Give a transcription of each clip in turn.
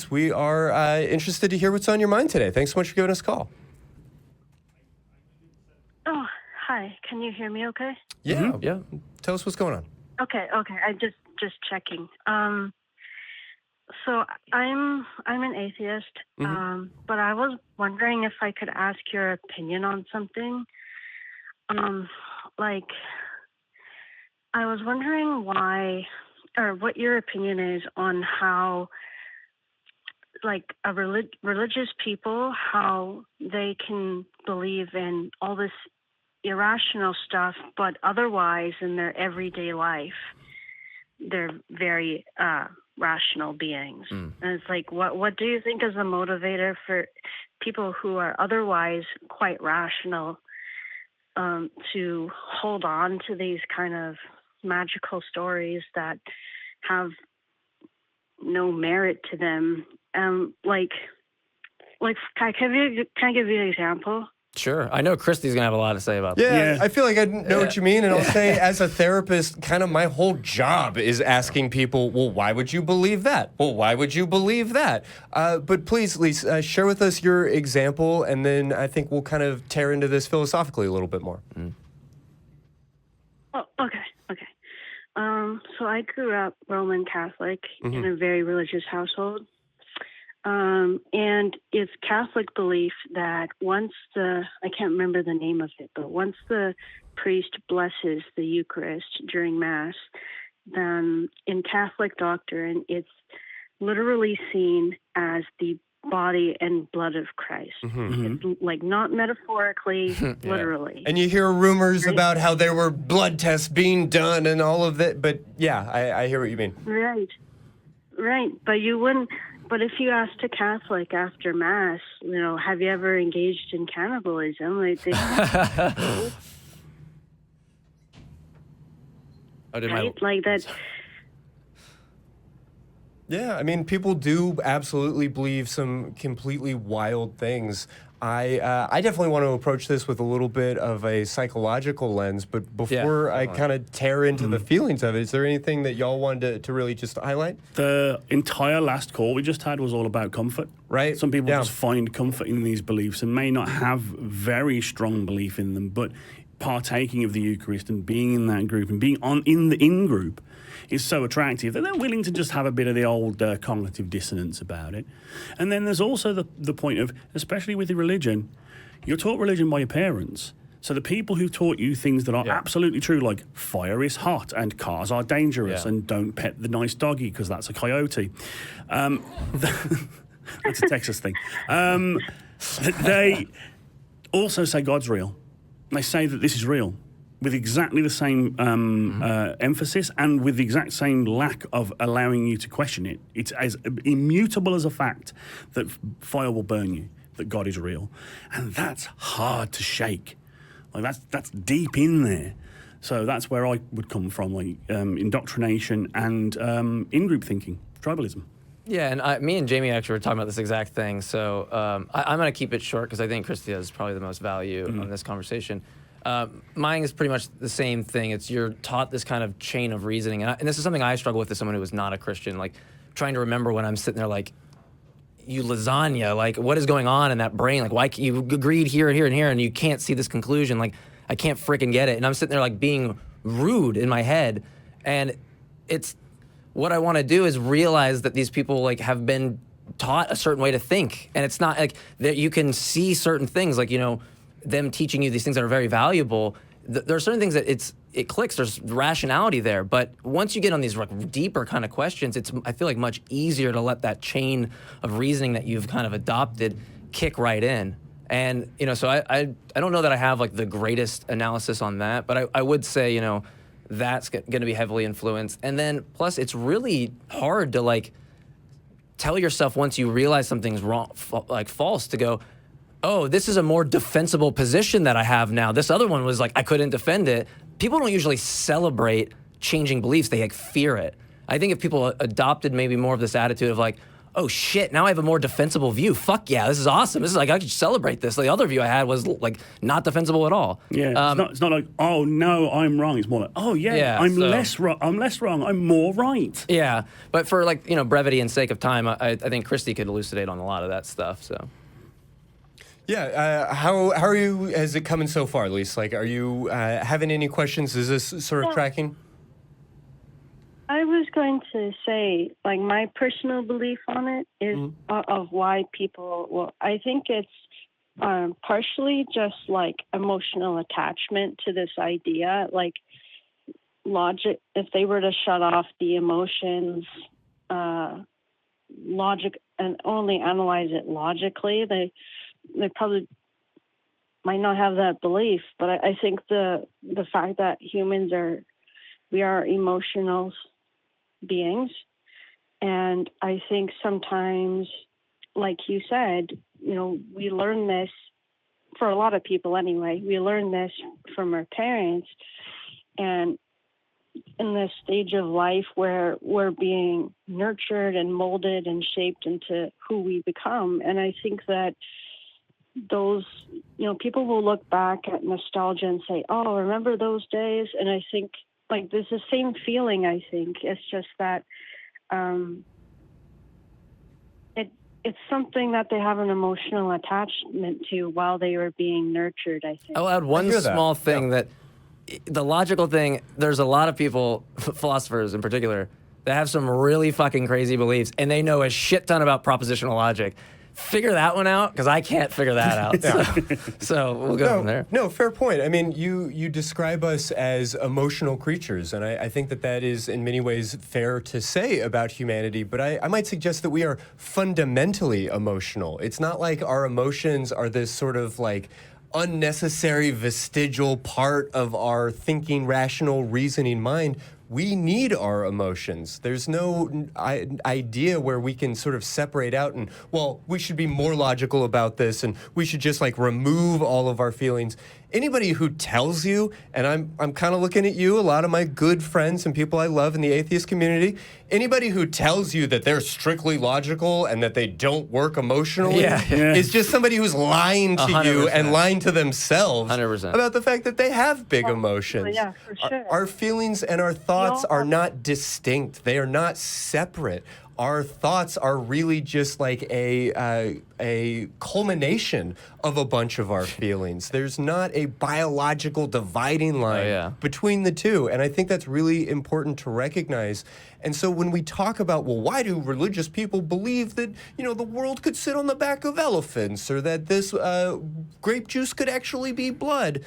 please. We are interested to hear what's on your mind today. Thanks so much for giving us a call. Oh, hi. Can you hear me okay? Yeah. Mm-hmm. Yeah. Tell us what's going on. Okay. I just checking. So I'm an atheist, but I was wondering if I could ask your opinion on something. Like, I was wondering why, or what your opinion is on how, like, a religious people, how they can believe in all this irrational stuff, but otherwise in their everyday life, they're very rational beings. And it's like, what do you think is the motivator for people who are otherwise quite rational to hold on to these kind of magical stories that have no merit to them? Like, can I give you an example? Sure. I know Christy's going to have a lot to say about that. Yeah, I feel like I know what you mean. And I'll say, as a therapist, kind of my whole job is asking people, well, why would you believe that? Well, why would you believe that? But please, Lise, share with us your example, and then I think we'll kind of tear into this philosophically a little bit more. Oh, okay. So I grew up Roman Catholic in a very religious household. And it's Catholic belief that once I can't remember the name of it, but once the priest blesses the Eucharist during Mass, then in Catholic doctrine, it's literally seen as the body and blood of Christ. It's like not metaphorically, literally. And you hear rumors about how there were blood tests being done and all of that, but yeah, I hear what you mean. Right. But you wouldn't. But if you asked a Catholic after Mass, have you ever engaged in cannibalism? Like like that. Yeah, I mean, people do absolutely believe some completely wild things. I definitely want to approach this with a little bit of a psychological lens, but before I kind of tear into the feelings of it, is there anything that y'all wanted to really just highlight? The entire last call we just had was all about comfort. Right. Some people just find comfort in these beliefs and may not have very strong belief in them, but partaking of the Eucharist and being in that group and being in the in-group is so attractive that they're willing to just have a bit of the old cognitive dissonance about it. And then there's also the point of, especially with the religion, you're taught religion by your parents. So the people who taught you things that are absolutely true, like fire is hot and cars are dangerous and don't pet the nice doggy because that's a coyote. That's a Texas thing. They also say God's real. They say that this is real, with exactly the same emphasis and with the exact same lack of allowing you to question it. It's as immutable as a fact that fire will burn you, that God is real. And that's hard to shake. Like that's deep in there. So that's where I would come from, like indoctrination and in-group thinking, tribalism. Yeah, and me and Jamie actually were talking about this exact thing. So I'm going to keep it short because I think Christy has probably the most value on this conversation. Mine is pretty much the same thing. It's you're taught this kind of chain of reasoning. And this is something I struggle with as someone who is not a Christian, like trying to remember when I'm sitting there like, you lasagna, like what is going on in that brain? Like why you agreed here and here and here and you can't see this conclusion? Like I can't freaking get it. And I'm sitting there like being rude in my head. And it's what I want to do is realize that these people like have been taught a certain way to think. And it's not like that you can see certain things like, them teaching you these things that are very valuable. There are certain things that it clicks. There's rationality there, but once you get on these like deeper kind of questions, it's I feel like much easier to let that chain of reasoning that you've kind of adopted kick right in. And so I don't know that I have like the greatest analysis on that, but I would say that's going to be heavily influenced. And then plus it's really hard to like tell yourself once you realize something's wrong, like false, to go, oh, this is a more defensible position that I have now. This other one was like, I couldn't defend it. People don't usually celebrate changing beliefs. They like fear it. I think if people adopted maybe more of this attitude of like, oh shit, now I have a more defensible view. Fuck yeah, this is awesome. This is like, I could celebrate this. The other view I had was like not defensible at all. Yeah, it's not like, oh no, I'm wrong. It's more like, oh yeah, I'm less wrong. I'm more right. Yeah, but for like, brevity and sake of time, I think Christy could elucidate on a lot of that stuff. So. Yeah, how are you? Has it coming so far, Lise? Like, are you having any questions? Is this sort of tracking? I was going to say, like, my personal belief on it is of why people. Well, I think it's partially just like emotional attachment to this idea, like logic. If they were to shut off the emotions, logic, and only analyze it logically, they probably might not have that belief, but I think the fact that we are emotional beings, and I think sometimes, like you said, we learn this, for a lot of people anyway, we learn this from our parents, and in this stage of life where we're being nurtured and molded and shaped into who we become. And I think that those, people will look back at nostalgia and say, oh, remember those days? And I think, like, there's the same feeling, I think. It's just that it's something that they have an emotional attachment to while they were being nurtured, I think. I'll add one small thing that the logical thing, there's a lot of people, philosophers in particular, that have some really fucking crazy beliefs, and they know a shit ton about propositional logic. Figure that one out, because I can't figure that out. So we'll go from there. No, fair point. I mean, you describe us as emotional creatures, and I think that is in many ways fair to say about humanity, but I might suggest that we are fundamentally emotional. It's not like our emotions are this sort of like unnecessary vestigial part of our thinking, rational, reasoning mind. We need our emotions. There's no idea where we can sort of separate out and, well, we should be more logical about this and we should just like remove all of our feelings. Anybody who tells you, and I'm kind of looking at you, a lot of my good friends and people I love in the atheist community, anybody who tells you that they're strictly logical and that they don't work emotionally is just somebody who's lying to 100%. You and lying to themselves 100%. about the fact that they have big emotions. Yeah, for sure. Our feelings and our thoughts are not distinct. They are not separate. Our thoughts are really just like a culmination of a bunch of our feelings. There's not a biological dividing line between the two. And I think that's really important to recognize. And so when we talk about, well, why do religious people believe that, the world could sit on the back of elephants or that this grape juice could actually be blood?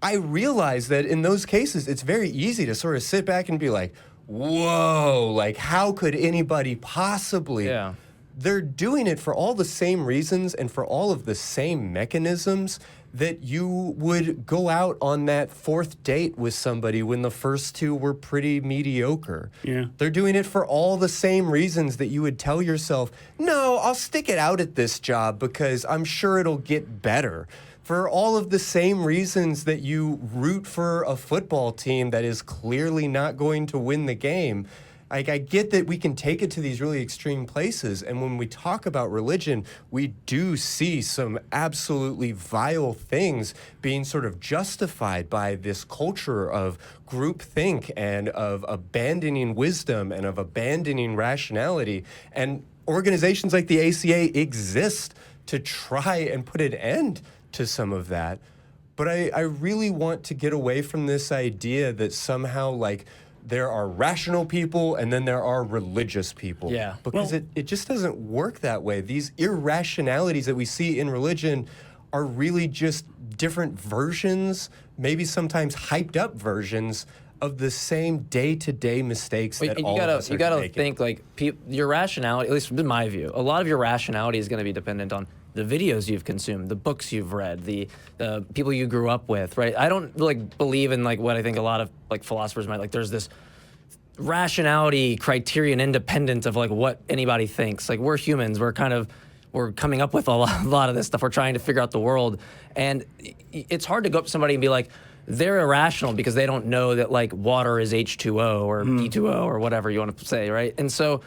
I realize that in those cases, it's very easy to sort of sit back and be like, whoa, like how could anybody possibly? Yeah. They're doing it for all the same reasons and for all of the same mechanisms that you would go out on that fourth date with somebody when the first two were pretty mediocre. Yeah. They're doing it for all the same reasons that you would tell yourself, no, I'll stick it out at this job because I'm sure it'll get better. For all of the same reasons that you root for a football team that is clearly not going to win the game. I get that we can take it to these really extreme places, and when we talk about religion, we do see some absolutely vile things being sort of justified by this culture of groupthink and of abandoning wisdom and of abandoning rationality. And organizations like the ACA exist to try and put an end to some of that. But I really want to get away from this idea that somehow like there are rational people and then there are religious people. Yeah. Because it just doesn't work that way. These irrationalities that we see in religion are really just different versions, maybe sometimes hyped up versions of the same day-to-day mistakes that all of us are making. You gotta think like your rationality, at least in my view, a lot of your rationality is going to be dependent on the videos you've consumed, the books you've read, the people you grew up with, right? I don't like believe in like what I think a lot of like philosophers might like. There's this rationality criterion independent of like what anybody thinks. Like we're humans, we're coming up with a lot of this stuff. We're trying to figure out the world, and it's hard to go up to somebody and be like, they're irrational because they don't know that like water is H2O or B2O or whatever you want to say, right? And so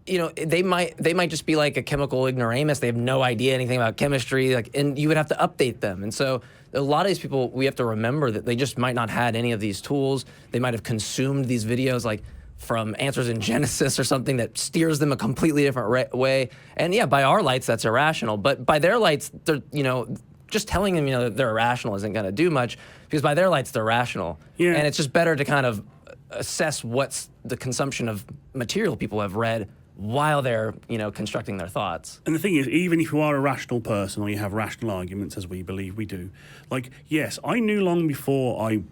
you know, they might just be like a chemical ignoramus. They have no idea anything about chemistry, like, and you would have to update them. And so a lot of these people, we have to remember that they just might not had any of these tools. They might have consumed these videos like from Answers in Genesis or something that steers them a completely different way. And yeah, by our lights, that's irrational. But by their lights, they're, you know, just telling them, you know, that they're irrational isn't going to do much, because by their lights, they're rational. Yeah. And it's just better to kind of assess what's the consumption of material people have read while they're, you know, constructing their thoughts. And the thing is, even if you are a rational person or you have rational arguments, as we believe we do, like, yes, I knew long before I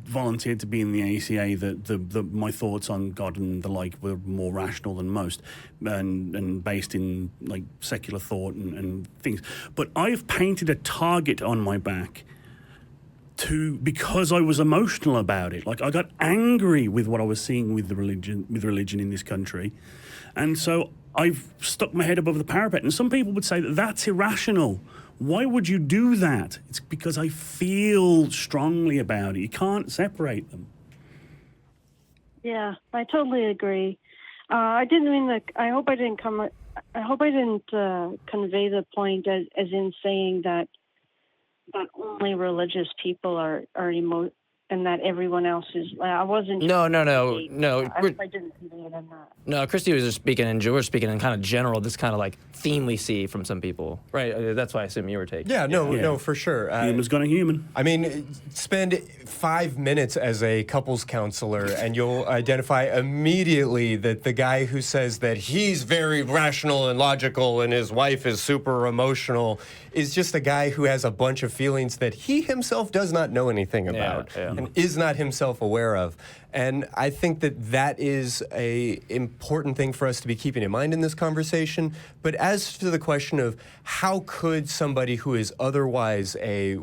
volunteered to be in the ACA that my thoughts on God and the like were more rational than most, and based in like secular thought and things. But I've painted a target on my back because I was emotional about it. Like, I got angry with what I was seeing with religion in this country. And so I've stuck my head above the parapet. And some people would say that that's irrational. Why would you do that? It's because I feel strongly about it. You can't separate them. Yeah, I totally agree. I didn't mean that. I hope I didn't convey the point as in saying that only religious people are and that everyone else is. I wasn't. No. I didn't convey it in that. No, Christy was just speaking, and we're speaking in kind of general, this kind of like theme we see from some people, right? That's why I assume you were taking. Yeah, no, for sure. Human's gonna human. I mean, spend 5 minutes as a couples counselor, and you'll identify immediately that the guy who says that he's very rational and logical and his wife is super emotional is just a guy who has a bunch of feelings that he himself does not know anything about and is not himself aware of. And I think that is a important thing for us to be keeping in mind in this conversation. But as to the question of how could somebody who is otherwise a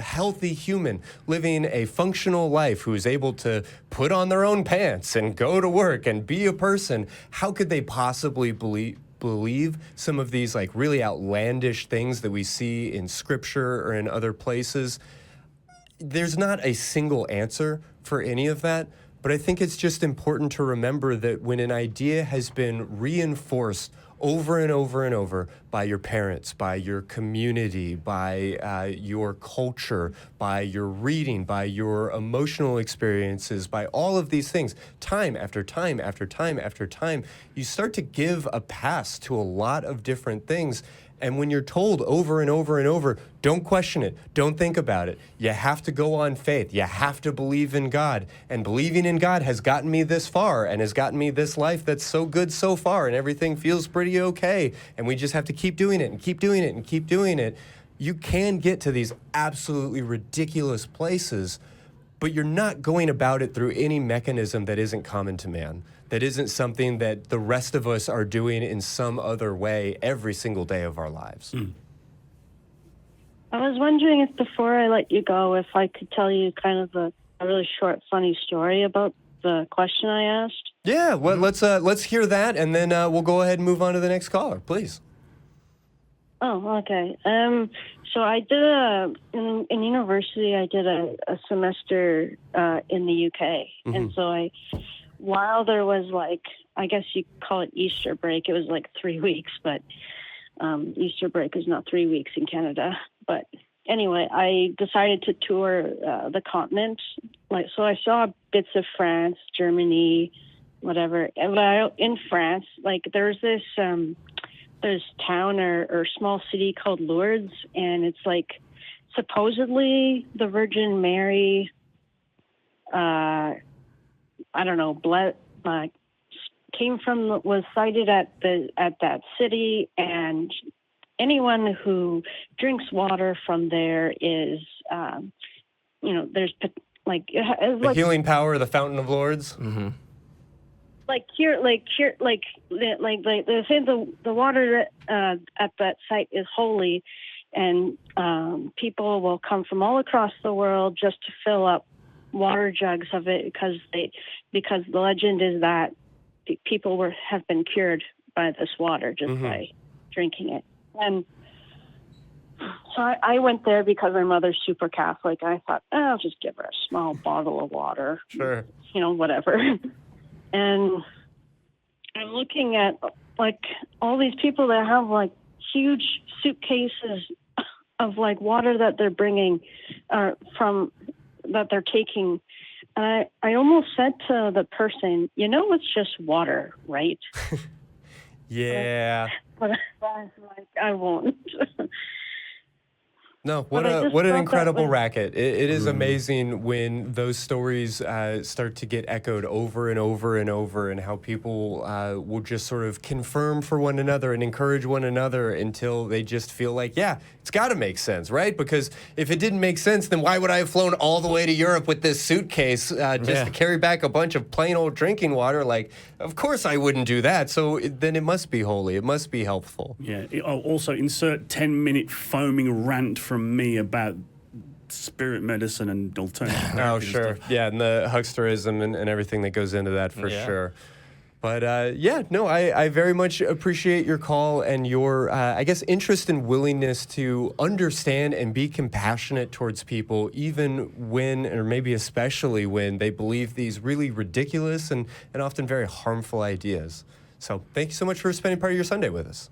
healthy human living a functional life, who is able to put on their own pants and go to work and be a person, how could they possibly believe some of these like really outlandish things that we see in scripture or in other places? There's not a single answer for any of that, but I think it's just important to remember that when an idea has been reinforced over and over and over by your parents, by your community, by your culture, by your reading, by your emotional experiences, by all of these things, time after time after time after time, you start to give a pass to a lot of different things. And when you're told over and over and over, don't question it, don't think about it, you have to go on faith, you have to believe in God, and believing in God has gotten me this far and has gotten me this life that's so good so far, and everything feels pretty okay, and we just have to keep doing it and keep doing it and keep doing it, you can get to these absolutely ridiculous places, but you're not going about it through any mechanism that isn't common to man. That isn't something that the rest of us are doing in some other way every single day of our lives. I was wondering if before I let you go, if I could tell you kind of a really short, funny story about the question I asked. Yeah, well, let's hear that, and then we'll go ahead and move on to the next caller, please. Oh, okay. So I did in university, I did a semester in the UK, and so while there was like, I guess you call it Easter break, it was like 3 weeks, but Easter break is not 3 weeks in Canada. But anyway, I decided to tour the continent. Like, so I saw bits of France, Germany, whatever. And in France, like there's this town or small city called Lourdes, and it's like supposedly the Virgin Mary, was sighted at that city, and anyone who drinks water from there is, there's like the healing power of the Fountain of Lourdes. Mm-hmm. They say the water at that site is holy, and people will come from all across the world just to fill up water jugs of it because the legend is that people have been cured by this water just by drinking it. And so I went there because my mother's super Catholic. I thought, I'll just give her a small bottle of water. Sure. Whatever. And I'm looking at like all these people that have like huge suitcases of like water that they're bringing that they're taking. And I almost said to the person, it's just water, right? Yeah. But I was like, I won't. No, what an incredible racket. It is amazing when those stories start to get echoed over and over and over, and how people will just sort of confirm for one another and encourage one another until they just feel like, yeah, it's got to make sense, right? Because if it didn't make sense, then why would I have flown all the way to Europe with this suitcase just to carry back a bunch of plain old drinking water? Like, of course I wouldn't do that. So then it must be holy. It must be helpful. Yeah. Also, insert 10-minute foaming rant from me about spirit medicine and alternative therapy. Oh, sure. Yeah, and the hucksterism and everything that goes into that for sure. But I very much appreciate your call and your, interest and willingness to understand and be compassionate towards people, even when, or maybe especially when, they believe these really ridiculous and often very harmful ideas. So thank you so much for spending part of your Sunday with us.